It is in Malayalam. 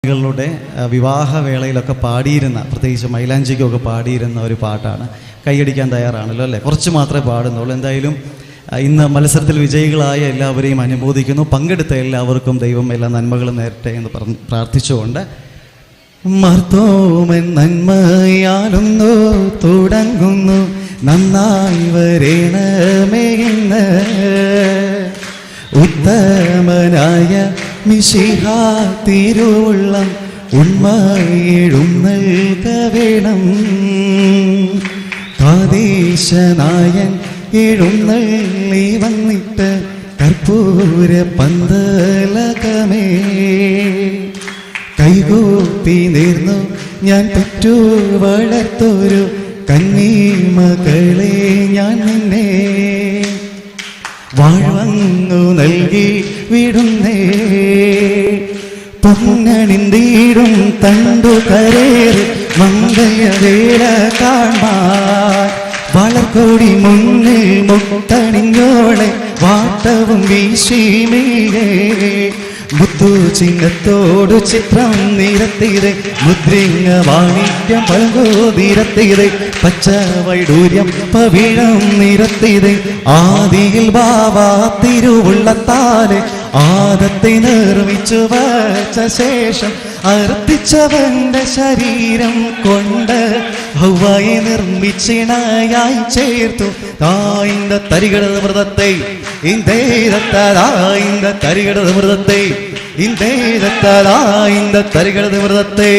ളുടെ വിവാഹവേളയിലൊക്കെ പാടിയിരുന്ന, പ്രത്യേകിച്ച് മൈലാഞ്ചിക്കൊക്കെ പാടിയിരുന്ന ഒരു പാട്ടാണ്. കൈയടിക്കാൻ തയ്യാറാണല്ലോ അല്ലേ? കുറച്ച് മാത്രമേ പാടുന്നുള്ളൂ. എന്തായാലും ഇന്ന് മത്സരത്തിൽ വിജയികളായ എല്ലാവരെയും അനുമോദിക്കുന്നു. പങ്കെടുത്ത എല്ലാവർക്കും ദൈവം എല്ലാ നന്മകളും നേരട്ടെ എന്ന് പ്രാർത്ഥിച്ചുകൊണ്ട് മർത്തോമൻ നന്മയാലൊന്നു തുടങ്ങുന്നു, നന്നായി വരേണമേ ഇന്ന് ഉത്തമനായ മിശിഹാ തിരുവുള്ളം ഉണ്മയെഴുന്നേൽക്ക വേണം. താദേശനായൻ എഴുന്നള്ളി വന്നിട്ട് കർപ്പൂര പന്തലകമേ കൈകൂപ്പി നേർന്നു ഞാൻ പെറ്റു വളർത്തൊരു കന്നി ഞാൻ നിന്നെ വാഴ്വന്നു നൽകി വിടുന്നേ. പൊന്നണിന്തീടും തണ്ടു കരേറി മംഗളവേല കാണാൻ വളർക്കൊടി മുന്നിൽ മുട്ടണിഞ്ഞോളെ വാട്ടവും വീശിമീയേ. മുത്തു ചിഹ്നത്തോടു ചിത്രം നിരത്തിരെ മുദ്രിങ്ങ വാണിജ്യം പഴകോതിരത്തിരെ പച്ച വൈഡൂര്യം പവിഴം നിരത്തിരെ ആദിയിൽ ബാവാ തിരുവുള്ളത്താലെ ആദത്തെ നിർമ്മിച്ചു വച്ച ശേഷം അർപ്പിച്ചവന്റെ ശരീരം കൊണ്ട് ഹൗവയെ നിർമ്മിച്ചിണയായി ചേർത്തു. തായിന്ത തരികിട മൃതത്തെ ഇന്ദേരത്തായിന്ത തരികിട മൃതത്തെ ഇന്ദേരത്തായിന്ത തരികിട മൃതത്തെ